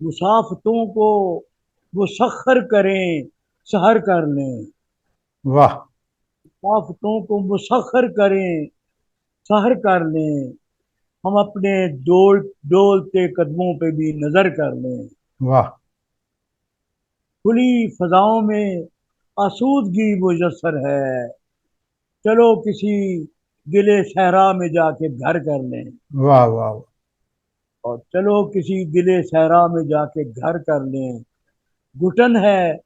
मुसाफतों को वो सखर करें, सहर कर लें। वाह। मुसाफतों को मुसखर करें, सहर कर लें। हम अपने डोलते कदमों पे भी नजर कर लें। वाह। खुली फजाओं में आसूदगी मुयस्सर है। चलो किसी गिले सहरा में जाके घर कर लें। वाह। वाह। और चलो किसी गिले सहरा में जाके घर कर लें। घुटन है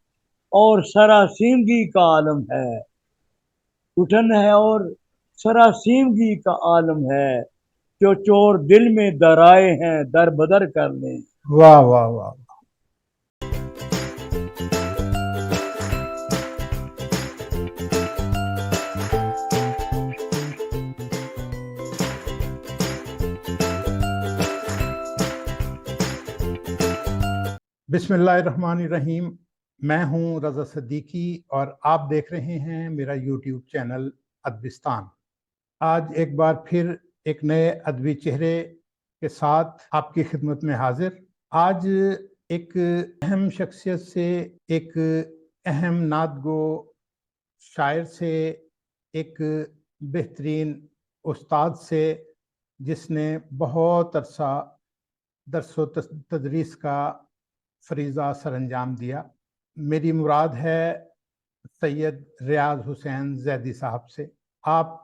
और सरासीमगी का आलम है। घुटन है और सरासीमगी का आलम है। जो चोर दिल में दराए हैं दर बदर कर लें। वाह। वाह। वाह। बिस्मिल्लाहिर्रहमानिर्रहीम। मैं हूं रज़ा सिद्दीकी और आप देख रहे हैं मेरा यूट्यूब चैनल अदबिस्तान। आज एक बार फिर एक नए अदबी चेहरे के साथ आपकी खिदमत में हाजिर। आज एक अहम शख्सियत से, एक अहम नादगो शायर से, एक बेहतरीन उस्ताद से, जिसने बहुत अरसा दरस व तदरीस का फरीज़ा सर अंजाम दिया। मेरी मुराद है सैयद रियाज हुसैन जैदी साहब से। आप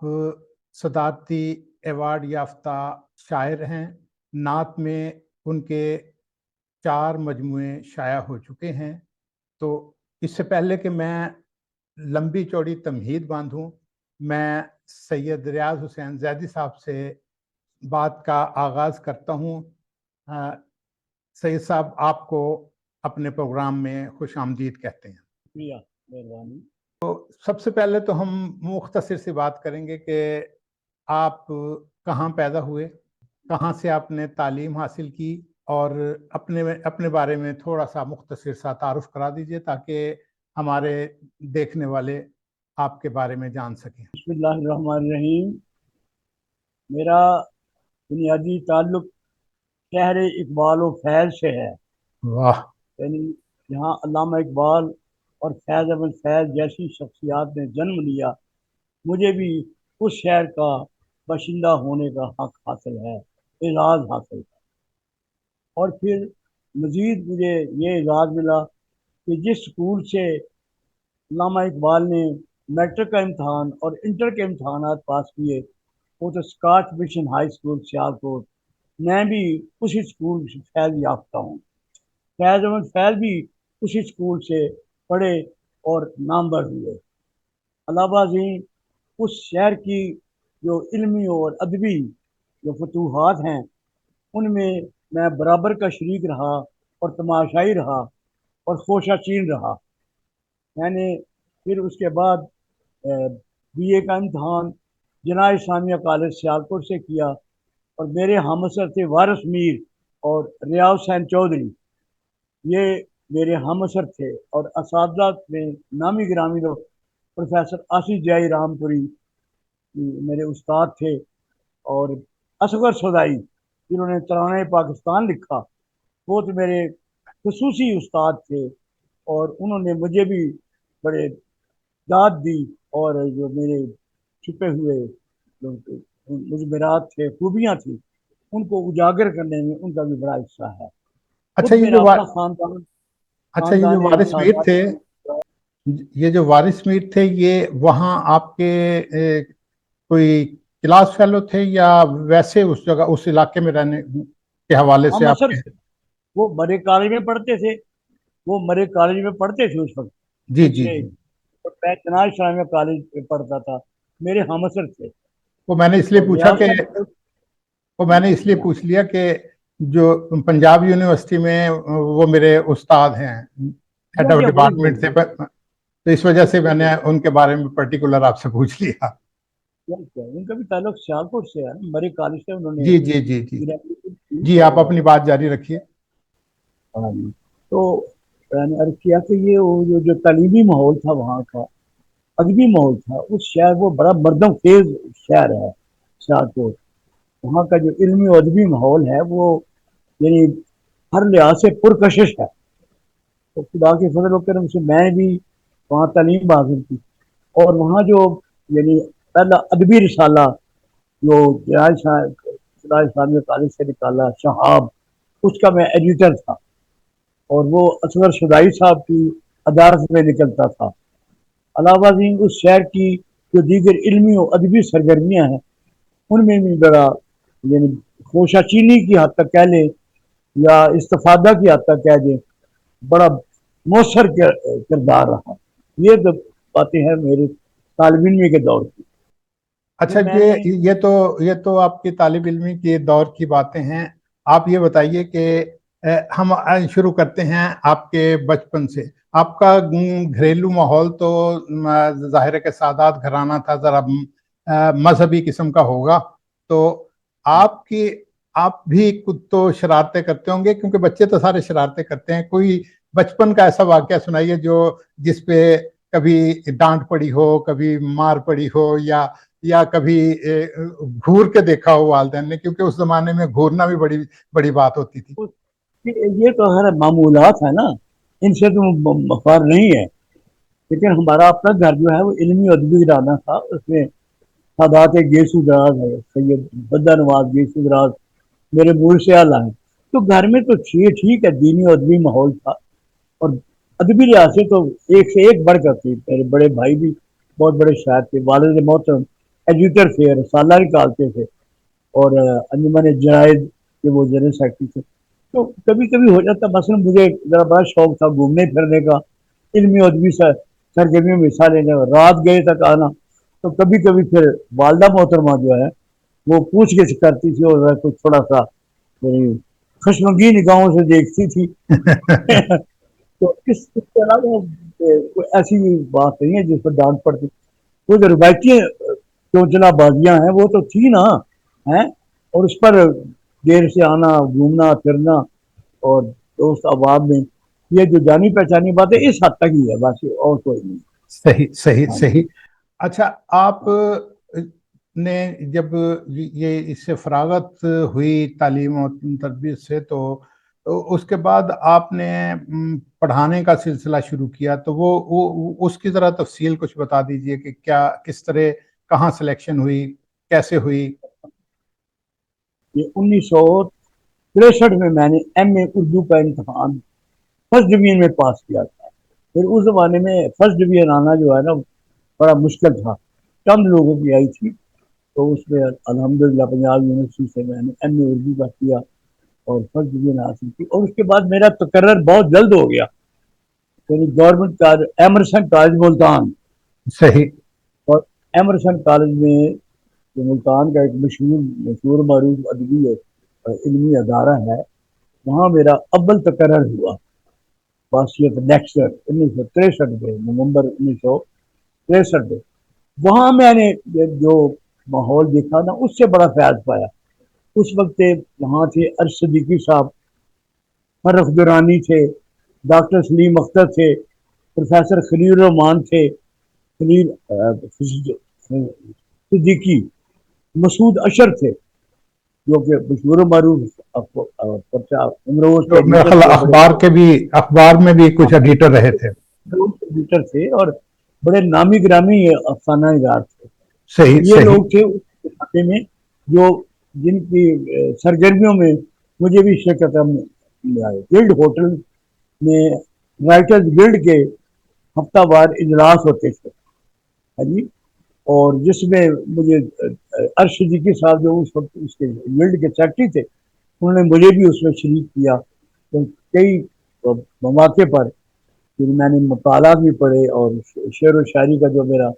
सदारती एवार्ड याफ्ता शायर हैं। नात में उनके 4 मजमुए शाया हो चुके हैं। तो इससे पहले कि मैं लंबी चौड़ी तमहीद बांधूं, मैं सैयद रियाज हुसैन जैदी साहब से बात का आगाज़ करता हूं। सैयद साहब, आपको अपने प्रोग्राम में खुश आमदीद कहते हैं। शुक्रिया, मेहरबानी। सबसे पहले तो हम मुख्तसर सी बात करेंगे कि आप कहाँ पैदा हुए, कहाँ से आपने तालीम हासिल की, और अपने बारे में थोड़ा सा मुख्तसर सा तारुफ करा दीजिए ताकि हमारे देखने वाले आपके बारे में जान सकें। बिस्मिल्लाहिर्रहमानिर्रहीम। मेरा बुनियादी ताल्लुक शहर इकबाल व फैज़ से है। वाह। यानी यहाँ अल्लामा इकबाल और फैज़ अहमद फैज़ जैसी शख्सियात ने जन्म लिया, मुझे भी उस शहर का बाशिंदा होने का हक हासिल है, एजाज़ हासिल है। और फिर मज़ीद मुझे ये एजाज़ मिला कि जिस स्कूल से अल्लामा इकबाल ने मैट्रिक का इम्तहान और इंटर के इम्तहानात पास किए, वो तो Scotch mission high school Sialkot. मैं भी उसी स्कूल से फैज़ याफ्ता हूँ। फैज़ अहमद फैज़ भी उसी स्कूल से पढ़े और नामवर हुए। अलावा जी, उस शहर की जो इल्मी और अदबी जो फतूहात हैं, उनमें मैं बराबर का शरीक रहा और तमाशाई रहा और खोशाचीन रहा। मैंने फिर उसके बाद बीए का इम्तहान जना इस्लामिया कॉलेज सियालकोट से किया, और मेरे हमअसर थे वारिस मीर और रियाज हुसैन चौधरी। ये मेरे हमअसर थे। और असातिज़ा में नामी गिरामी लोग प्रोफेसर आसिफ जय रामपुरी मेरे उस्ताद थे, और असगर सदाई जिन्होंने तराने पाकिस्तान लिखा, वो तो मेरे खसूसी उस्ताद थे। और उन्होंने मुझे भी बड़े दाद दी, और जो मेरे छुपे हुए जो मुजबरात थे, खूबियाँ थी, उनको उजागर करने में उनका भी बड़ा हिस्सा है। अच्छा, खुद मेरा अपना खानदान ये जो खानदान वारिस मीर सादात। थे, ये जो वारिस मीर थे, ये वहाँ आपके कोई क्लास फेलो थे या वैसे उस जगह उस इलाके में रहने के हवाले से हम असर आपके? वो मरे कॉलेज में पढ़ते थे। वो मरे कॉलेज में पढ़ते थे उस वक्त। जी जी उससे जी। मैं चनाज इस्लामिया कॉलेज में पढ़ता था। मेरे हम असर थे। वो मैंने इसलिए और पूछा रियाज कि साहब। वो मैंने इसलिए पूछ लिया कि जो पंजाब यूनिवर्सिटी में वो मेरे उस्ताद हैं, हेड ऑफ वही डिपार्टमेंट थे, वही तो इस वजह से बिल्कुल मैंने उनके बारे में पर्टिकुलर आपसे पूछ लिया। उनका भी ताल्लुक सियालकोट से है। मरे कॉलेज से उन्होंने जी जी जी जी। ग्रेजुएशन की। जी, आप और अपनी बात जारी रखिए। हाँ जी। तो मैंने अर्ज किया कि ये वो जो तालीमी माहौल था वहाँ का, अदबी माहौल था उस शहर, वो बड़ा मर्दम खेज शहर है सियालकोट। वहाँ का जो इल्मी और अदबी माहौल है, वो यानी हर लिहाज से पुरकशिश है। तो खुदा के फजल करम से मैं भी वहाँ तालीम हासिल की, और वहाँ जो यानी पहला अदबी रिसाला जो इस्लामिया कॉलेज से निकाला शहाब, उसका मैं एडिटर था, और वो असगर शुदाई साहब की अदारत में निकलता था। अलावा दीन उस शहर की जो दीगर इल्मी और अदबी सरगर्मियाँ हैं उनमें भी बड़ा यानी खोशाचीनी की हद तक कह लें या इस्तफादा की हद तक कह दें, बड़ा मौसर किरदार रहा। ये तो बातें हैं मेरे तालिब इल्मी के दौर की। अच्छा, फिर मैंने ये तो आपकी तालिब इल्मी के दौर की बातें हैं। आप ये बताइए कि हम शुरू करते हैं आपके बचपन से। आपका घरेलू माहौल तो जाहिर है कि सादात घराना था, जरा मजहबी किस्म का होगा। तो आपकी आप भी कुछ तो शरारतें करते होंगे, क्योंकि बच्चे तो सारे शरारतें करते हैं। कोई बचपन का ऐसा वाकया सुनाइए जो जिसपे कभी डांट पड़ी हो, कभी मार पड़ी हो, या कभी घूर के देखा हो वालदैन ने, क्योंकि उस जमाने में घूरना भी बड़ी बड़ी बात होती थी। ये तो हर मामूलात है ना, इनसे तो मफार नहीं है। लेकिन हमारा अपना घर जो है वो इल्मी अदबी घराना था। उसमें सादात गेसू दराज है, सैयद बद्दा नवाज गेसू दराज मेरे मूल से आला है। तो घर में तो ठीक है, दीनी और अदबी माहौल था, और अदबी लिहाज से तो एक से एक बढ़कर थी। मेरे बड़े भाई भी बहुत बड़े शायर थे, वालिद मोहतरम एडिटर थे, रसाला निकालते थे, और अंजुमन जराइद के वो जनरल सेक्रेटरी थे। तो कभी कभी हो जाता, मसलन मुझे जरा बड़ा शौक था घूमने फिरने का, इल्मी और अदबी सरगर्मियों में हिस्सा लेने का, रात गए तक आना। तो कभी कभी फिर वालदा मोहतरमा जो है वो पूछ गिछ करती थी, और कुछ थोड़ा सा मेरी खुशमगी निगाहों से देखती थी। तो इसके अलावा कोई ऐसी बात नहीं है जिस पर डांट पड़ती। वो जो रिवायती चोचला बाजियां हैं वो तो थी ना, हैं, और उस पर देर से आना, घूमना फिरना, और दोस्त आबाद में, ये जो जानी पहचानी बात है इस हद तक ही है, बस और कोई नहीं। सही सही हाँ जी। सही। अच्छा, आप ने जब ये इससे फरागत हुई तालीम और तरबियत से, तो उसके बाद आपने पढ़ाने का सिलसिला शुरू किया। तो वो उसकी ज़रा तफसील कुछ बता दीजिए कि क्या, किस तरह, कहाँ सिलेक्शन हुई, कैसे हुई। ये 1963 में मैंने MA उर्दू का इम्तहान फर्स्ट डिवीजन में पास किया था। फिर उस जमाने में फर्स्ट डिवीजन आना जो है ना बड़ा मुश्किल था, कम लोगों की आई थी। तो उसमें अल्हम्दुलिल्लाह पंजाब यूनिवर्सिटी से मैंने MA उर्दू का किया और फर्स्ट डिवीजन हासिल की। और उसके बाद मेरा तकर्रर बहुत जल्द हो गया, यानी government college Emerson college Multan. सही। और एमरसन कॉलेज में जो मुल्तान का एक मशहूर मशहूर मरूफ अदबी इल्मी अदारा है, वहाँ मेरा अव्वल तकर्रर हुआ बासियत नेक्सट 1963 में, नवंबर 1963 में। वहाँ मैंने जो माहौल देखा ना उससे बड़ा फैज पाया। उस वक्त वहाँ थे अर्श सदीकी साहब, फर्रुख दुरानी थे, डॉक्टर सलीम अख्तर थे, प्रोफेसर खलील रहमान थे, खलील सिद्दीकी, मसूद अशर थे जो कि मशहूर मरूफ पर्चा इमरोज के तो मेरा एडिटर ख्याल थे, बड़े अखबार में भी कुछ एडिटर रहे थे। एडिटर थे, और बड़े नामी ग्रामी अफसाना निगार थे। सही ये सही। लोग थे उस इलाके में जो जिनकी सरगर्मियों में मुझे भी शिरकत में आए। गिल्ड होटल में राइटर्स गिल्ड के हफ्तावार इजलास होते थे, हाँ जी, और जिसमें मुझे अर्श सिद्दीकी साहब जो उस वक्त उसके गिल्ड के सेक्रेटरी थे, उन्होंने मुझे भी उसमें शरीक किया। तो कई मौके पर फिर मैंने मकालात भी पढ़े, और शेर व शायरी का जो मेरा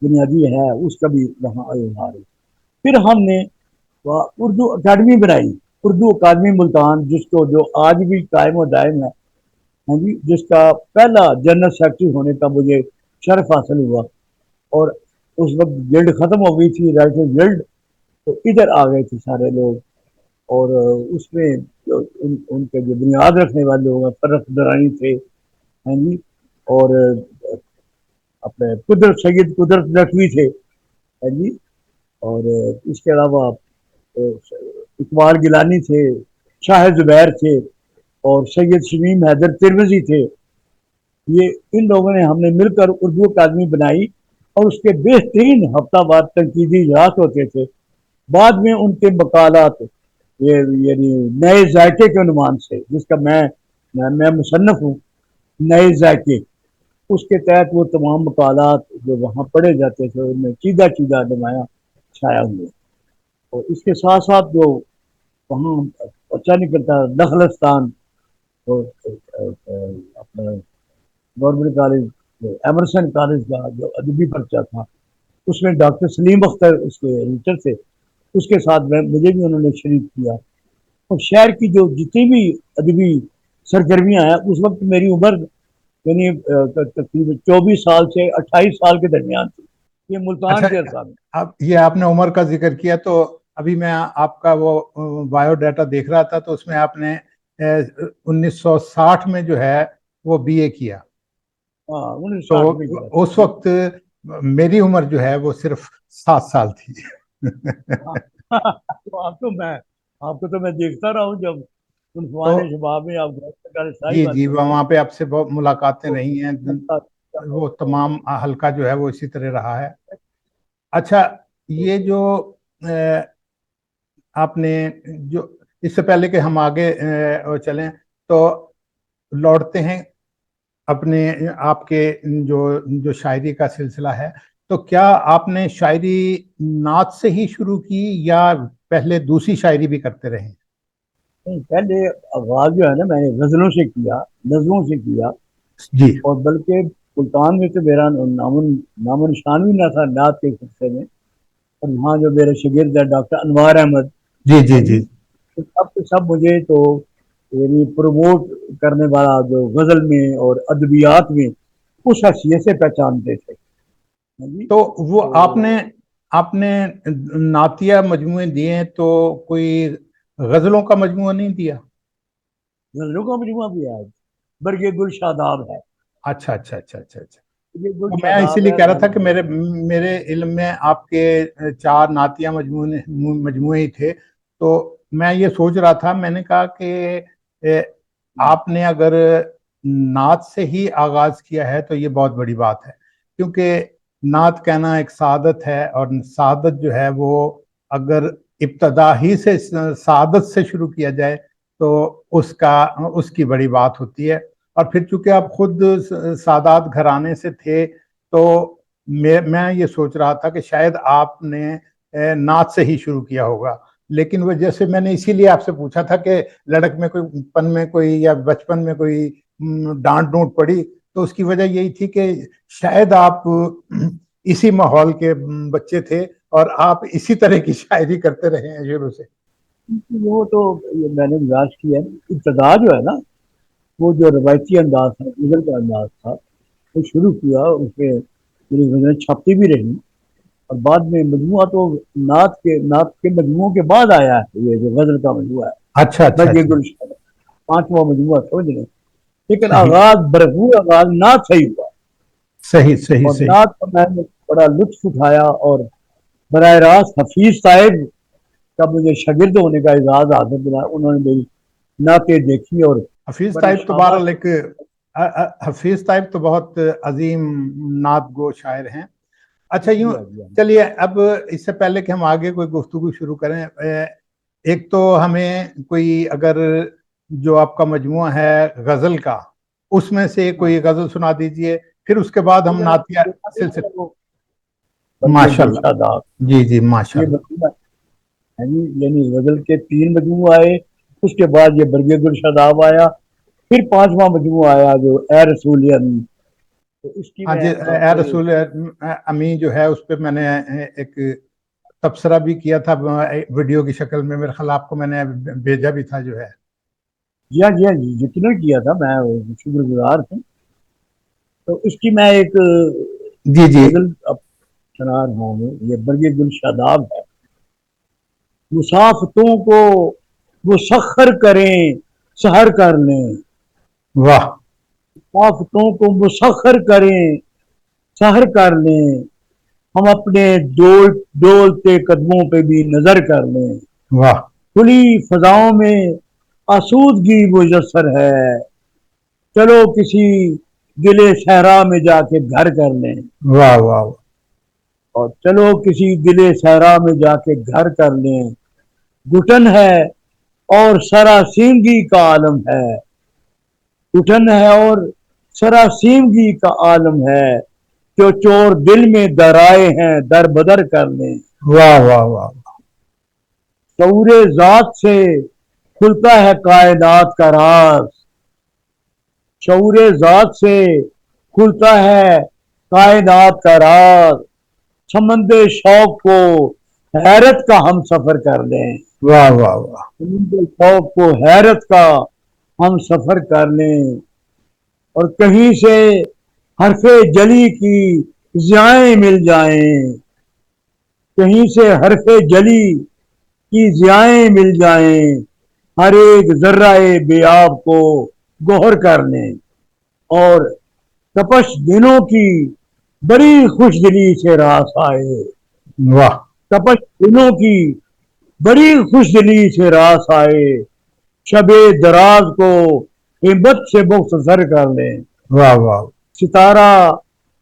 बुनियादी है उसका भी वहाँ इजहार है। फिर हमने उर्दू अकादमी बनाई, उर्दू अकादमी मुल्तान, जिसको जो आज भी कायम और दायम है, हाँ जी, जिसका पहला जनरल सेक्रेटरी होने का मुझे शर्फ हासिल हुआ। और उस वक्त गिल्ड खत्म हो गई थी, राइटर गिल्ड, तो इधर आ गए थे सारे लोग। और उसमें जो उनके जो बुनियाद रखने वाले लोग फर्रुख दरानी थे, हाँ जी, और अपने कुदरत सैयद कुदरत नकवी थे, हाँ जी, और इसके अलावा इकबाल गिलानी थे, शाह जुबैर थे, اور سید شمیم حیدر ترمذی تھے، یہ ان لوگوں نے ہم نے مل کر اردو اکادمی بنائی اور اس کے بہترین ہفتہ وار تنقیدی اجلاس ہوتے تھے۔ بعد میں ان کے مقالات یعنی نئے ذائقے کے عنوان سے، جس کا میں مصنف ہوں، نئے ذائقے، اس کے تحت وہ تمام مقالات جو وہاں پڑھے جاتے تھے ان میں چیدہ چیدہ نمایاں چھایا ہوئے۔ اور اس کے ساتھ ساتھ جو وہاں اچھا نکلتا نخلستان اپنا گورنمنٹ کالج ایمرسن کالج کا جو ادبی پرچہ تھا، اس میں ڈاکٹر سلیم اختر اس کے ایڈیٹر تھے، اس کے ساتھ مجھے بھی انہوں نے شریک کیا۔ اور شہر کی جو جتنی بھی ادبی سرگرمیاں ہیں، اس وقت میری عمر یعنی تقریباً 24 سال سے 28 سال کے درمیان تھی، یہ ملتان کے عرصہ میں۔ اب یہ آپ نے عمر کا ذکر کیا تو ابھی میں آپ کا وہ بایو ڈیٹا دیکھ رہا تھا، تو اس میں آپ نے 1960 میں جو ہے وہ بی اے کیا۔ تو اس وقت میری عمر جو ہے وہ صرف 7 سال تھی۔ آپ کو تو میں دیکھتا رہا ہوں جب شباب میں آپ جی جی وہاں پہ آپ سے بہت ملاقاتیں رہی ہیں، وہ تمام حلقہ جو ہے وہ اسی طرح رہا ہے۔ اچھا، یہ جو آپ نے جو اس سے پہلے کہ ہم آگے چلیں تو لوٹتے ہیں اپنے آپ کے جو شاعری کا سلسلہ ہے، تو کیا آپ نے شاعری نعت سے ہی شروع کی یا پہلے دوسری شاعری بھی کرتے رہے؟ پہلے آغاز جو ہے نا میں نے غزلوں سے کیا، نظموں سے کیا جی، اور بلکہ ملتان میں تو میرا نام و نشان بھی نہ تھا نعت کے سلسلے میں، اور وہاں جو میرے شاگرد ہے ڈاکٹر انوار احمد، جی جی جی، سب مجھے تو یعنی پروموٹ کرنے والا جو غزل میں اور ادبیات میں اس حیثیت سے پہچانتے تھے۔ تو وہ آپ نے نعتیہ مجموعے دیے ہیں تو کوئی غزلوں کا مجموعہ نہیں دیا؟ غزلوں کا مجموعہ بھی ہے، برگ گل شاداب ہے۔ اچھا اچھا اچھا اچھا اچھا، میں اسی لیے کہہ رہا تھا کہ میرے علم میں آپ کے 4 نعتیہ مجموعے ہی تھے، تو میں یہ سوچ رہا تھا، میں نے کہا کہ آپ نے اگر نعت سے ہی آغاز کیا ہے تو یہ بہت بڑی بات ہے، کیونکہ نعت کہنا ایک سعادت ہے، اور سعادت جو ہے وہ اگر ابتدا ہی سے سعادت سے شروع کیا جائے تو اس کی بڑی بات ہوتی ہے۔ اور پھر چونکہ آپ خود سادات گھرانے سے تھے تو میں یہ سوچ رہا تھا کہ شاید آپ نے نعت سے ہی شروع کیا ہوگا، لیکن وہ جیسے میں نے اسی لیے آپ سے پوچھا تھا کہ لڑک میں کوئی پن میں کوئی یا بچپن میں کوئی ڈانٹ ڈونٹ پڑی، تو اس کی وجہ یہی تھی کہ شاید آپ اسی ماحول کے بچے تھے اور آپ اسی طرح کی شاعری کرتے رہے ہیں شروع سے۔ وہ تو میں نے گزارش کی ہے، ابتدا جو ہے نا وہ جو روایتی انداز تھا، غزل کا انداز تھا، وہ شروع کیا، اس پہ میری غزلیں چھپتی بھی رہی، اور بعد میں مجموعہ تو نعت کے مجموعوں کے بعد آیا ہے، یہ جو غزل کا مجموعہ ہے۔ اچھا اچھا، 5واں مجموعہ سمجھ لیں، لیکن آغاز بھرپور آغاز نعت سے ہی ہوا۔ صحیح صحیح اور صحیح۔ نعت کا میں نے بڑا لطف اٹھایا، اور براہ راست حفیظ صاحب کا مجھے شاگرد ہونے کا اعزاز حاصل ملا، انہوں نے میری نعتیں دیکھی اور حفیظ صاحب تو بہرحال حفیظ صاحب تو بہت عظیم نعت گو شاعر ہیں۔ اچھا، یوں چلیے اب اس سے پہلے کہ ہم آگے کوئی گفتگو شروع کریں، ایک تو ہمیں کوئی اگر جو آپ کا مجموعہ ہے غزل کا، اس میں سے کوئی غزل سنا دیجئے، پھر اس کے بعد ہم نعتیہ سلسلہ۔ ماشاء اللہ، جی جی ماشاء اللہ۔ یعنی غزل کے 3 مجموعے آئے، اس کے بعد یہ برگ گل شاداب آیا، پھر 5واں مجموعہ آیا جو اے رسول امی۔ ہاں جی، اے رسول امی جو ہے اس پہ میں نے ایک تبصرہ بھی کیا تھا ویڈیو کی شکل میں، میرے خیال آپ کو میں نے بھیجا بھی تھا جو ہے۔ جی ہاں جی ہاں جی، یقیناً کیا تھا، میں شکر گزار ہوں۔ تو اس کی میں ایک جی جی غزل سنا رہا ہوں، یہ برگ گل شاداب ہے۔ مسافتوں کو وہ سخر کریں سحر کر لیں، واہ، مسافتوں کو مسخر کریں سحر کر لیں، ہم اپنے ڈولتے قدموں پہ بھی نظر کر لیں، واہ، کھلی فضاؤں میں आसूदगी मुयस्सर है। चलो किसी दिले सहरा में जाके घर कर लें, वाह वाह वाह। और चलो किसी दिले सहरा में जाके घर कर लें। घुटन है और सरासीमगी का आलम है, घुटन है और सरासीमगी का आलम है। जो चोर दिल में दराए हैं दर बदर कर लें। वाह वाह वाह। शऊरे जात से खुलता है कायनात का राज, शऊरे जात से खुलता है कायनात का राज। समंदर शौक को हैरत का हम सफर कर लें, वाह वाह वाह। समंदर शौक को हैरत का हम सफर कर लें। और कहीं से हरफे जली की ज़ियाएं मिल जाएं, कहीं से हरफे जली की ज़ियाएं मिल जाएं। हर एक जर्राए बेआब को गोहर कर लें। और तपश दिनों की बड़ी खुशदिली से रास आए, वाह तपश दिनों की बड़ी खुशदिली से रास आए। शबे दराज को हिम्मत से मुख्तसर कर लें। वाह वाह सितारा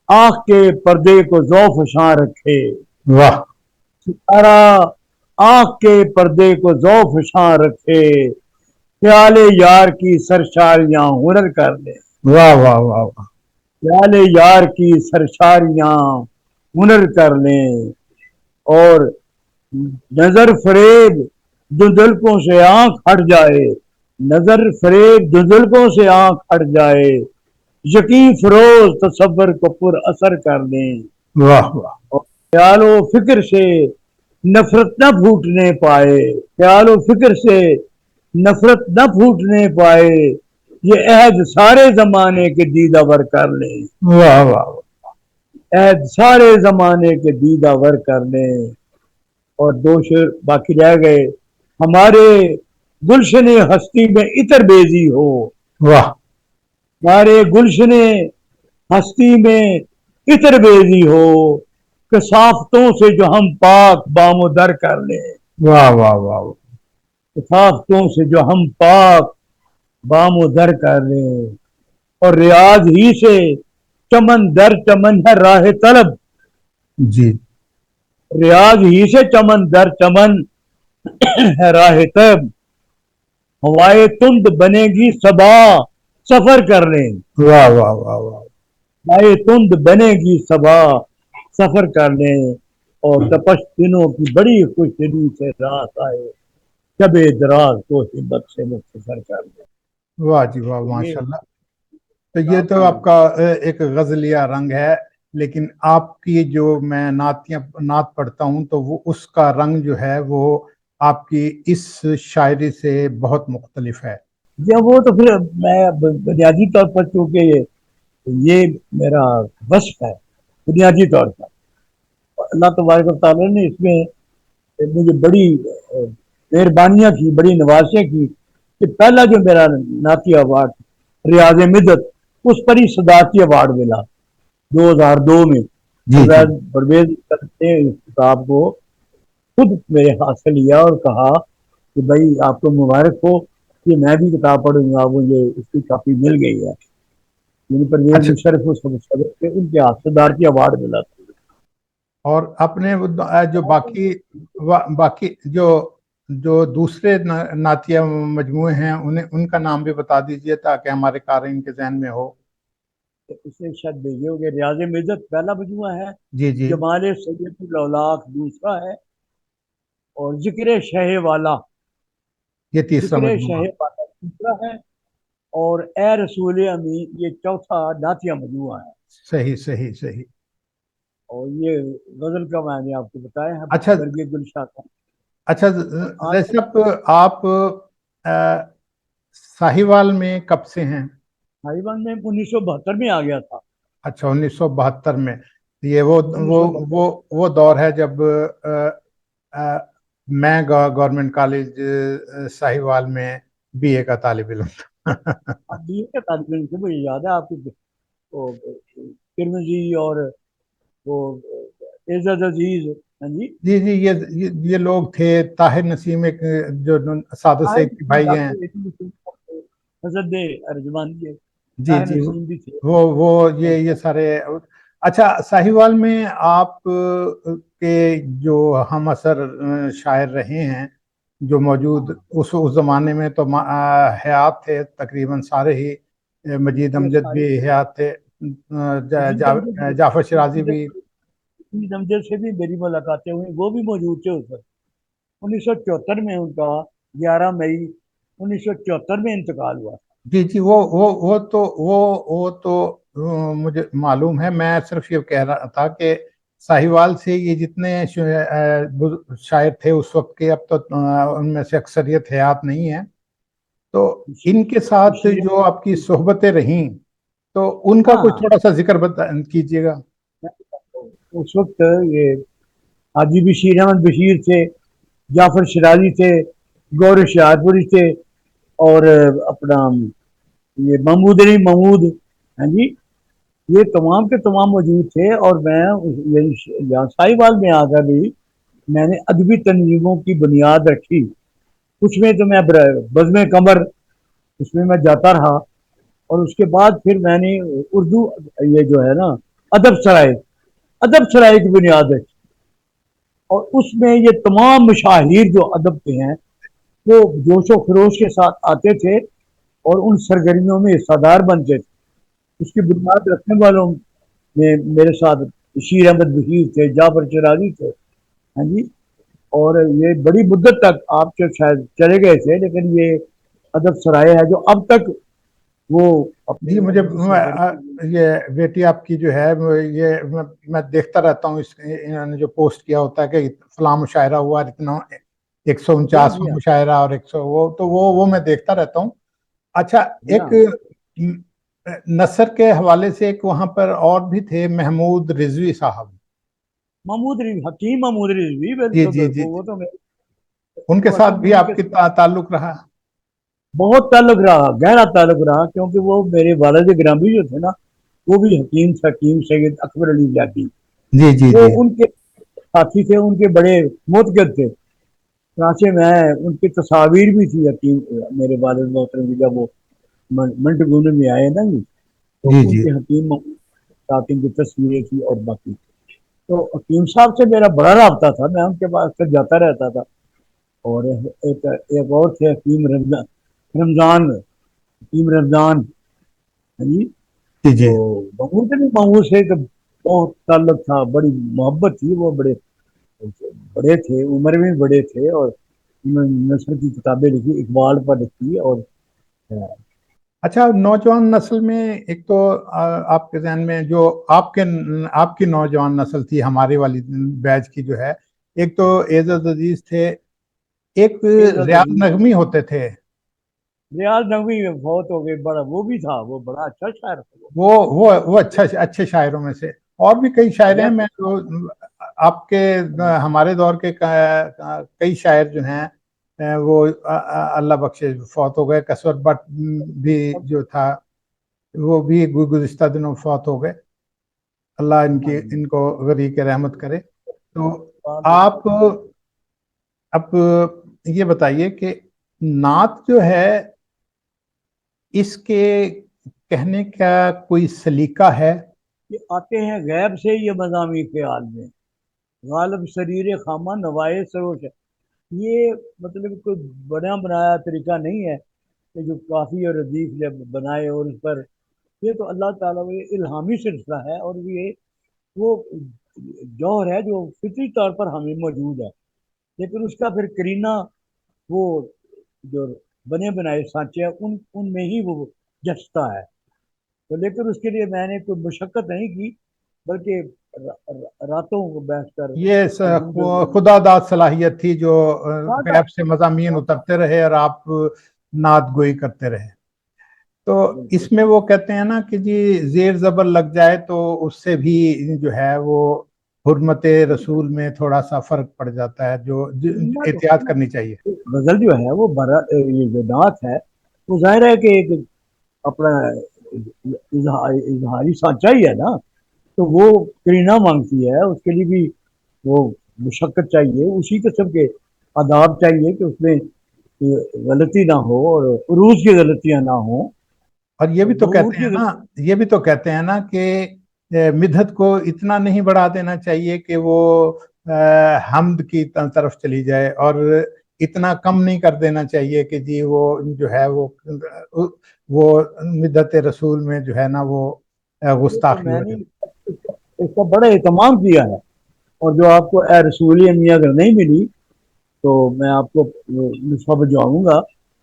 आंख के पर्दे को ज़ौफ़शां रखे, वाह। सितारा आंख के पर्दे को ज़ौफ़शां रखे। ख्याले यार की सरशारियां हुनर कर ले, वाह वाह वाह वाह। ख्याले यार की सरशारियां हुनर कर लें। और नजर फरेब दुदलकों से आंख हट जाए, नजर फरेब दुदलकों से आंख हट जाए। यकीन फरोज तसव्वुर को पुर असर कर लें। वाह वाह। और ख्यालो फिक्र से नफरत न फूटने पाए, ख्यालो फिक्र से नफरत न फूटने पाए। ये अहद सारे जमाने के दीदावर कर लें, वाह वाह। अहद सारे जमाने के दीदावर कर लें। और दो शेर बाकी रह गए। हमारे गुलशन हस्ती में इतर बेजी हो, वाह हमारे गुलशन हस्ती में इतर बेजी हो। कसाफ्तों से जो हम पाक बामुदर कर लें, वाह वाह वाह। कसाफ्तों से जो हम पाक बामुदर कर लें। और रियाज ही से चमन दर चमन है राह तलब, जी। रियाज ही से चमन दर चमन है राह तलब। हवाए तुंद बनेगी सबा सफर कर लें, वाह वाह वाह वाह। हवाए तुंद बनेगी सबा सफर कर लें। और तपश दिनों की बड़ी खुशदिली से रात आए, शबे दराज को हिम्मत से मुख्तसर कर लें। वाह जी वाह, तो ये माशाल्लाह। तो ये तो आपका एक गजलिया रंग है, लेकिन आपकी जो मैं नात पढ़ता हूँ तो वो उसका रंग जो है वो आपकी इस शायरी से बहुत मुख्तलिफ है। जब वो तो फिर मैं बुनियादी तौर पर, क्योंकि ये मेरा वस्फ है बुनियादी तौर पर, अल्लाह तबारक व तआला ने इसमें मुझे बड़ी मेहरबानियां की, बड़ी नवाजियां की कि पहला जो मेरा नाती अवार्ड रियाज मिदत, उस पर ही सदाती अवार्ड मिला 2002 में। जी जी। परवेज करते इस किताब को खुद मेरे हाथ से लिया और कहा कि भाई आपको मुबारक हो कि मैं भी किताब पढ़ूंगा, मुझे इसकी कापी मिल गई है। मुझे परवेज अच्छा, मुशर्रफ उस के उनके हाथ से सदारती अवार्ड मिला था। और अपने वो जो बाकी जो जो दूसरे नातिया मजमूए हैं उन्हें उनका नाम भी बता दीजिए ताकि हमारे क़ारीन के जहन में हो। इसे शायद भेजे हो गए। रियाज मिदत पहला मजमुआ है, जी जी। जमाल सैयदुल औलाक दूसरा है, और जिक्र शह वाला, ये तीसरा जिक्र शह मजमूआ। वाला तीसरा है, और ए रसूल अमी ये चौथा नातिया मजमुआ है। सही सही सही। और ये गजल का मैंने आपको बताया है, अच्छा बरगे गुलशाह का। अच्छा। और जैसे आगे आप अ, साहिवाल में कब से हैं? ताइवान में 1972 में आ गया था। अच्छा, 1972 में। ये उन्नीस सौ बहत्तर वो दौर है जब मैं गवर्नमेंट कॉलेज साहिवाल में बीए का तालिब इल्म था। अब बी ए का तालिब इल्म थे, मुझे याद है आपकी वो तिरमिजी और वो एजाज अजीज हाँ जी। जी जी, ये लोग थे ताहिर नसीम, एक जो सादत से एक भाई हैं। हजरत अर्जमान के जी ताहिर जी, नसीम भी थे। वो और ये सारे। अच्छा, साहिवाल में आप के जो हम असर शायर रहे हैं, जो मौजूद हाँ, उस ज़माने में, तो हयात थे तकरीबन सारे ही। मजीद ये अमजद सारी भी हयात थे, मजीद अमजद जाफर शराजी भी। मजीद अमजद से भी मेरी मुलाकातें हुई, वो भी मौजूद थे उस वक्त। 1974 में उनका 11 मई 1974 में इंतकाल हुआ। जी जी, वो तो मुझे मालूम है। मैं सिर्फ ये कह रहा था कि साहिवाल से ये जितने शायर थे उस वक्त के, अब तो उनमें से अक्सरियत हयात नहीं है। तो इनके साथ इसलिए जो आपकी सोहबतें रहीं, तो उनका कुछ हाँ, थोड़ा सा जिक्र कीजिएगा। उस वक्त ये हाजी बशीर अहमद बशीर थे, जाफर शराजी थे, गौर शाहपुरी थे, और अपना ये महमूद अली महमूद, हाँ जी, ये तमाम के तमाम मौजूद थे। और मैं यहाँ साहिवाल में आकर भी मैंने अदबी तंजीमों की बुनियाद रखी। कुछ में तो मैं बज़्म कमर, उसमें मैं जाता रहा। और उसके बाद फिर मैंने उर्दू, ये जो है ना, अदब सराय की बुनियाद रखी। और उसमें ये तमाम मशाहिर जो अदब के हैं, वो जोशो खरोश के साथ आते थे और उन सरगर्मियों में हिस्सादार बनते थे। उसकी बुनियाद रखने वालों में मेरे साथ बशीर अहमद बशीर थे, जाफर शराजी थे, हाँ जी। और ये बड़ी मुद्दत तक आप जो शायद चले गए थे, लेकिन ये अदब सराय है जो अब तक वो अपने जी, मुझे अदबी सरगर्मी। ये बेटी आपकी जो है, मैं देखता रहता हूँ, इस इन्होंने जो पोस्ट किया होता है कि फलां मुशायरा हुआ, इतना जी हाँ, 149वां जी हाँ, मुशायरा और 100, वो तो वो मैं देखता रहता हूँ। अच्छा, जी एक हाँ। नसर के हवाले से एक वहां पर और भी थे, महमूद रिजवी साहब। महमूद हकीम महमूद रिजवी, जी बिल्कुल जी जी बिल्कुल, जी, वो तो मेरे, उनके वो साथ असल भी में उनके आपकी ताल्लुक रहा। बहुत ताल्लुक रहा, गहरा ताल्लुक रहा, क्योंकि वो मेरे वालिद गिरामी जो थे ना, वो भी हकीम सैयद अकबर अली जाकी, जी जी वो जी उनके साथी थे, उनके बड़े मोतकद थे। चुनाचे मैं उनकी तस्वीर भी थी हकीम, मेरे वालिद मोहतरम की, जब वो मंटगुने में आए ना जी, तो जी जी उनके हकीम साथ इनकी तस्वीरें थी और बाकी। तो हकीम साहब से मेरा बड़ा राब्ता था, मैं उनके पास अक्सर जाता रहता था। और एक और थे हकीम रमजान, रमजान हकीम रमजान, हाँ जी। जी जी तो बहू से तो बहुत ताल्लुक था, बड़ी मोहब्बत थी। वो बड़े बड़े थे, उम्र में बड़े थे, और उन्होंने नस्र की किताबें लिखी, इकबाल पर लिखी। और अच्छा, नौजवान नस्ल में एक तो आपके जहन में जो आपकी नौजवान नस्ल थी, हमारे वाली बैच की जो है, एक तो एजाज अजीज थे, एक एजाज रियाज अजीज, नगमी होते थे। रियाज नकवी बहुत हो गए, बड़ा वो भी था, वो बड़ा अच्छा शायर था वो। वो अच्छे शायरों में से। और भी कई शायर हैं, यस, मैं तो आपके हमारे दौर के कई शायर जो हैं, वो अल्लाह बख्शे फौत हो गए। कसरत बट भी जो था, वो भी गुज़िश्ता दिनों फौत हो गए। अल्लाह इनको गरीक रहमत करे। तो आप अब ये बताइए कि नात जो है, इसके कहने का कोई सलीका है? ये आते हैं गैब से, ये मज़ामी ख्याल में गालिब शरीर खामा नवाए सरोश, ये मतलब कोई बना बनाया तरीका नहीं है कि जो काफ़ी और रदीफ जब बनाए और उस पर, ये तो अल्लाह ताला का ये इल्हामी सिलसिला है। और ये वो जौहर है जो फितरी तौर पर हमें मौजूद है, लेकिन उसका फिर करीना, वो जो बने बनाए सांचे हैं, उन उनमें ही वो जचता है। तो लेकिन उसके लिए मैंने कोई मुशक्कत नहीं की, बल्कि रातों को बैठकर ये अल्हम्दुलिल्लाह। खुदादाद सलाहियत थी जो ज़्यादा गैब से मज़ामीन उतरते रहे और आप नात गोई करते रहे। तो बिल्कुल इसमें वो कहते हैं ना कि जी, जेर जबर लग जाए तो उससे भी जो है वो हुर्मत रसूल में थोड़ा सा फर्क पड़ जाता है, जो करीना जो है एहतियात ना, करनी चाहिए। गजल जो है वो ये जो नात है, वो जाहिर है कि एक अपना इजहारी सांचा ही है ना। तो वो करीना मांगती है, उसके लिए भी वो मुशक्क़त चाहिए, उसी किस्म के आदाब चाहिए कि उसमें गलती ना हो और उरूज की गलतियां ना हो। और ये भी तो ज़रूर कहते हैं की ना, ये भी तो कहते हैं ना कि मिदहत को इतना नहीं बढ़ा देना चाहिए कि वो हम्द की तरफ चली जाए, और इतना कम नहीं कर देना चाहिए कि जी वो जो है वो मिदहत रसूल में जो है ना वो ये तो गुस्ताखी हो मैंने जाए। इसका बड़ा एहतमाम किया है। और जो आपको ए रसूली मियाँ अगर नहीं मिली तो मैं आपको नुस्खा भिजवाऊंगा।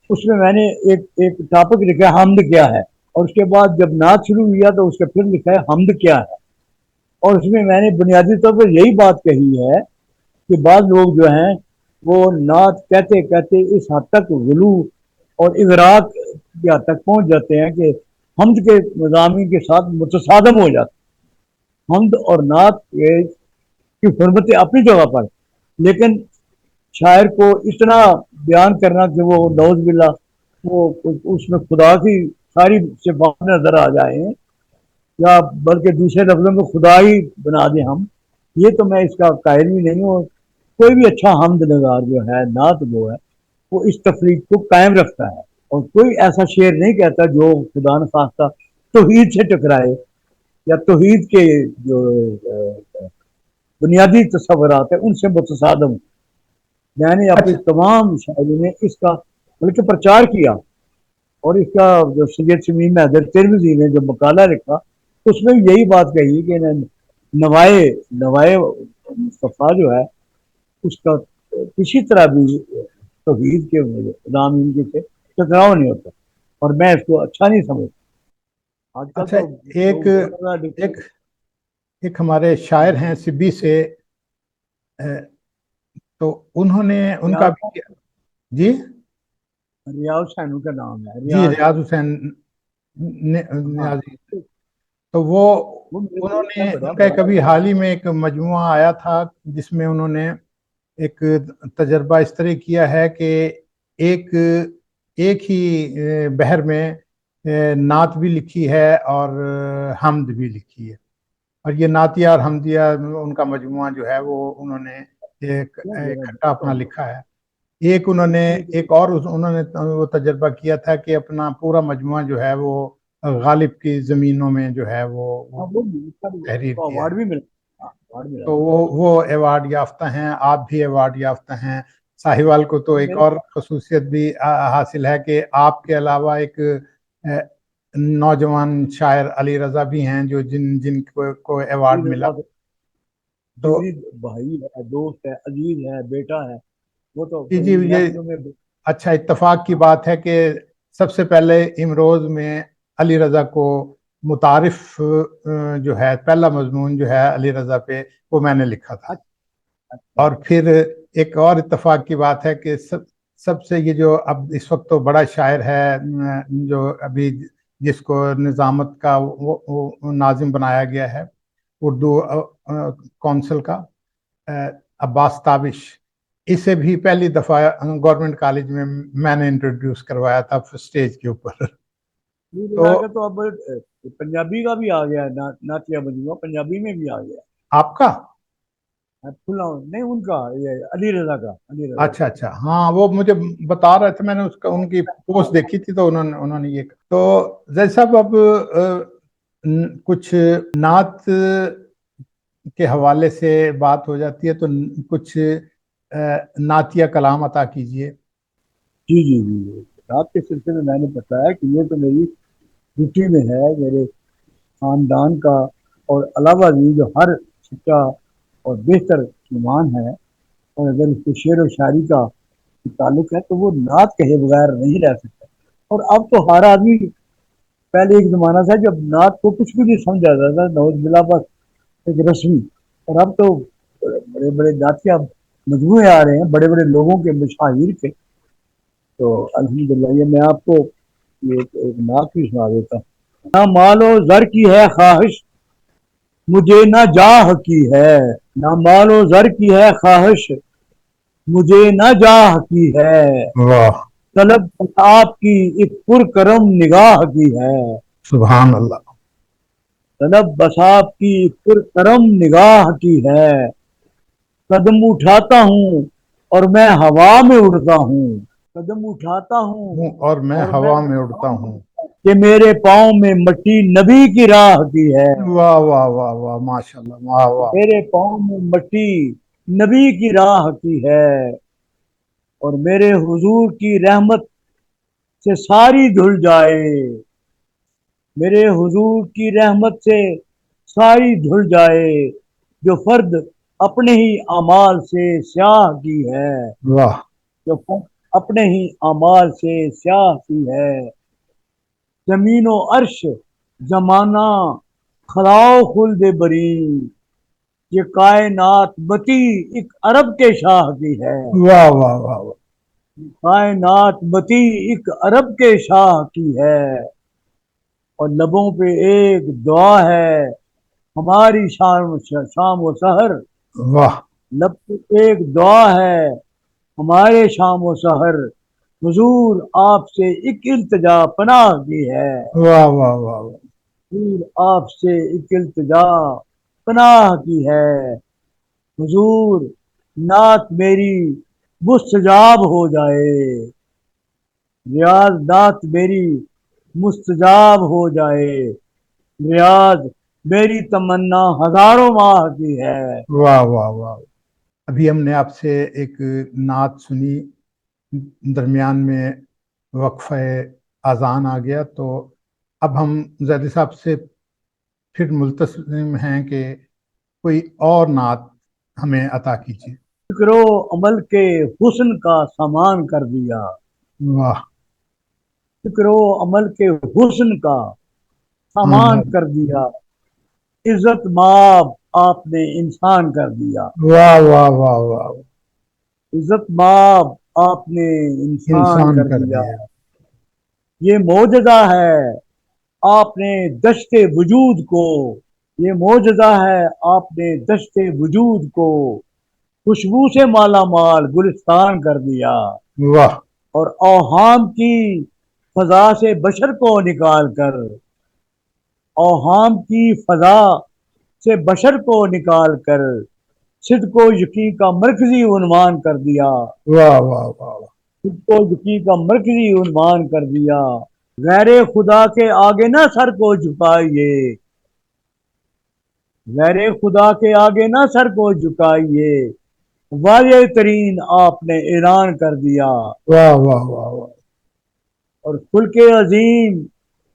उसमें मैंने एक एक टॉपिक लिखा है हमद क्या है, और उसके बाद जब नात शुरू हुआ तो उसके फिर लिखा है हमद क्या है। और उसमें मैंने बुनियादी तौर पर यही बात कही है कि बाद लोग जो हैं वो नात कहते कहते इस हद तक गुलू और इगराक की हद तक पहुंच जाते हैं कि हमद के मज़ामी के साथ मुतसादम हो जाते हैं। हमद और नात की हरमतें अपनी जगह पर, लेकिन शायर को इतना बयान करना कि वो नौज बिल्ला वो उसमें खुदा की सारी सिफात नजर आ जाए, या बल्कि दूसरे लफ्जों में खुदा ही बना दें हम, ये तो मैं इसका कायल भी नहीं हूँ। कोई भी अच्छा हमद नगार जो है, नात जो है, वो इस तफरीक को कायम रखता है। और कोई ऐसा शेर नहीं कहता जो खुदा न खास्ता तौहीद से टकराए या तौहीद के जो बुनियादी तस्वुरात है उनसे मुतसादम। मैंने अपनी अच्छा तमाम शायरी में इसका बल्कि प्रचार किया। और इसका जो सैयद शमीम हैदर तिरमिज़ी ने जो मकाला लिखा उसमें यही बात कही कि नवाए नवाए मुस्तफ़ा जो है उसका किसी तरह भी तौहीद के नामीन से टकराव नहीं होता, और मैं इसको अच्छा नहीं समझता। आजकल अच्छा। तो एक लोग ज़्यादा एक एक हमारे शायर हैं सिब्बी से, अ, तो उन्होंने उनका रियाज भी। जी। रियाज हुसैन का नाम है, जी, रियाज। रियाज हुसैन हाँ, नियाजी। तो वो वो मेरे दोस्त है, उन्होंने बड़ा उनका बड़ा कभी हाल ही में एक मजमुआ आया था जिसमें उन्होंने एक तजर्बा इस तरह किया है कि एक एक ही बहर में नात भी लिखी है और हमद भी लिखी है। और ये नातिया और हमदिया उनका मजमुआ जो है वो उन्होंने एक क्या इकट्ठा अपना जरा लिखा है। एक उन्होंने एक और उन्होंने वो तजर्बा किया था कि अपना पूरा मजमुआ जो है वो गालिब की ज़मीनों में जो है हाँ, वो वो भी उसका भी तहरीर उसको किया अवार्ड है। भी मिला। हाँ, अवार्ड मिला तो था। वो अवार्ड याफ्ता हैं, आप भी अवार्ड याफ्ता हैं। साहिवाल को तो वो एक मेरे और खसूसियत भी हासिल है कि आपके अलावा एक नौजवान शायर अली रज़ा भी हैं जो जिनको को अली अवार्ड मिला। रज़ा तो मेरी भाई है, दोस्त है, अजीज है, बेटा है। वो तो जी जी, कभी ये महफिलों में। अच्छा इत्तेफाक की बात है कि सबसे पहले इमरोज में अली रज़ा को मुतारिफ जो है पहला मजमून जो है अली रज़ा पे वो मैंने लिखा था। अच्छा, अच्छा। और फिर एक और इत्तेफाक की बात है कि सबसे ये जो अब इस वक्त तो बड़ा शायर है जो अभी जिसको निज़ामत का वो नाजिम बनाया गया है उर्दू कौंसिल का, अब्बास ताबिश। इसे भी पहली दफा गवर्नमेंट कॉलेज में मैंने इंट्रोड्यूस करवाया था स्टेज के ऊपर। ये तो लगा के तो अब पंजाबी का भी आ गया है, नातिया मजनू पंजाबी में भी आ गया आपका। है। फुला नहीं उनका, ये अली रजा का, अली रजा अच्छा अच्छा, हाँ वो मुझे बता रहे थे, मैंने उसका उनकी पोस्ट का। देखी थी तो उन्होंने उन्होंने ये तो जैसे साहब अब कुछ नात के हवाले से बात हो जाती है तो कुछ नातिया कलाम अता कीजिए। जी जी जी जी। रात के सिलसिले में मैंने बताया कि ये तो मेरी ड्यूटी में है, मेरे खानदान का। और अलावा भी जो हर सच्चा और बेहतर ईमान है, और अगर उसको शेर व शायरी का ताल्लुक है तो वो नात कहे बगैर नहीं रह सकता। और अब तो हर आदमी, पहले एक जमाना था जब नात को कुछ भी नहीं समझा जाता था, नौज बिला बस एक रस्मी। और अब तो बड़े बड़े नातिया मजमूए आ रहे हैं, बड़े बड़े लोगों के, मशाहिर के। तो अल्हम्दुलिल्लाह ये मैं आपको ये एक नात भी सुना देता हूँ। ना मालो जर की है ख्वाहिश, मुझे ना जाह की है। ना मालो जर की है ख्वाहिश, मुझे ना जाह की है। वाह, तलब आपकी एक पुरकरम निगाह की है। सुभान अल्लाह। तलब बस आपकी पुरकरम निगाह की है। قدم اٹھاتا ہوں اور میں ہوا میں اڑتا ہوں، قدم اٹھاتا ہوں اور میں اور میں ہوا میں اڑتا ہوں۔ کہ میرے پاؤں میں مٹی نبی کی راہ کی ہے، واہ واہ واہ واہ، ماشاء اللہ، واہ واہ۔ میرے پاؤں میں مٹی نبی کی راہ کی ہے، اور میرے حضور کی رحمت سے ساری دھل جائے، میرے حضور کی رحمت سے ساری دھل جائے، جو فرد اپنے ہی اعمال سے سیاہ کی ہے، واہ، جو فرد اپنے ہی اعمال سے سیاہ کی ہے۔ زمین و عرش زمانہ خلاؤ خلد بری، یہ کائنات بتی ایک عرب کے شاہ کی ہے، واہ واہ واہ واہ۔ کائنات بتی ایک عرب کے شاہ کی ہے، اور لبوں پہ ایک دعا ہے ہماری شام و سحر، واہ لب پہ ایک دعا ہے ہمارے شام و سحر، حضور آپ سے ایک التجا پناہ کی ہے، واہ واہ واہ واہ۔ حضور آپ سے ایک التجا پناہ کی ہے، حضور نعت میری مستجاب ہو جائے، ریاض نعت میری مستجاب ہو جائے، ریاض میری تمنا ہزاروں ماہ کی ہے۔ واہ واہ واہ۔ ابھی ہم نے آپ سے ایک نعت سنی، درمیان میں وقفہ اذان آ گیا، تو اب ہم زیدی صاحب سے پھر ملتزم ہیں کہ کوئی اور نعت ہمیں عطا کیجیے۔ فکر و عمل کے حسن کا سامان کر دیا، واہ، فکر و عمل کے حسن کا سامان کر دیا، عزت مآب آپ نے انسان کر دیا، واہ واہ واہ واہ، عزت مآب آپ نے انسان کر دیا، یہ معجزہ ہے آپ نے دشت وجود کو، یہ معجزہ ہے آپ نے دشت وجود کو خوشبو سے مالا مال گلستان کر دیا، واہ، اور اوہام کی فضا سے بشر کو نکال کر، اوہام کی فضا سے بشر کو نکال کر صدق و یقین کا مرکزی عنوان کر دیا، واہ واہ واہ، صدق و یقین کا مرکزی عنوان کر دیا، غیر خدا کے آگے نہ سر کو جھکائیے، غیر خدا کے آگے نہ سر کو جھکائیے، واضح ترین آپ نے اعلان کر دیا، واہ واہ واہ واہ، اور خلق عظیم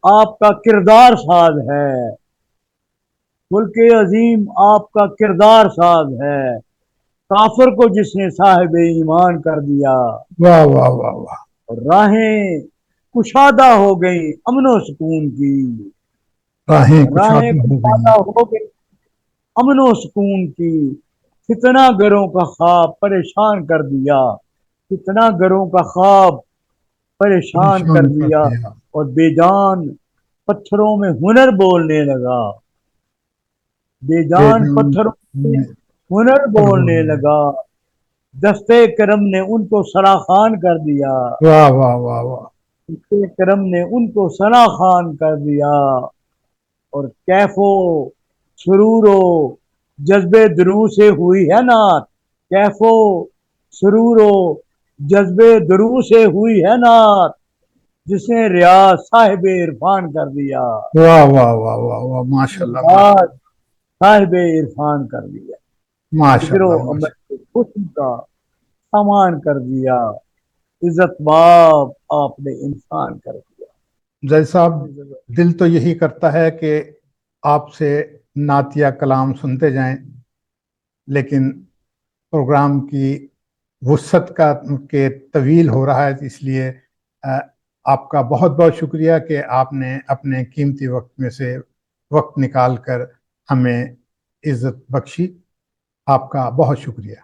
آپ کا کردار ساز ہے، خلق عظیم آپ کا کردار ساز ہے، کافر کو جس نے صاحب ایمان کر دیا، واہ واہ واہ واہ، اور راہیں کشادہ ہو گئی امن و سکون کی، راہیں راہیں کشادہ ہو کشادہ گئی۔ ہو گئی امن و سکون کی، کتنا گھروں کا خواب پریشان کر دیا، کتنا گھروں کا خواب پریشان کر دیا، اور بے جان پتھروں میں ہنر بولنے لگا، بے جان پتھروں میں ہنر بولنے لگا، دستے کرم نے ان کو سراخان کر دیا، واہ واہ واہ واہ، دستے کرم نے ان کو سراخان کر دیا، اور کیف و سرور و جذبے درو سے ہوئی ہے نعت، کیف و سرور و جذبے درو سے ہوئی ہے نعت، جس نے ریاض صاحب عرفان کر دیا، واہ واہ واہ واہ واہ، ماشاء اللہ، ریاض صاحب عرفان کر دیا، ماشاء فکر و اللہ، عمل ماشاء کے حسن کا سامان کر دیا، عزت باب آپ نے انسان کر دیا۔ اللہ۔ زید صاحب، دل تو یہی کرتا ہے کہ آپ سے نعتیہ کلام سنتے جائیں، لیکن پروگرام کی وسعت کا کہ طویل ہو رہا ہے، اس لیے آپ کا بہت بہت شکریہ کہ آپ نے اپنے قیمتی وقت میں سے وقت نکال کر ہمیں عزت بخشی۔ آپ کا بہت شکریہ۔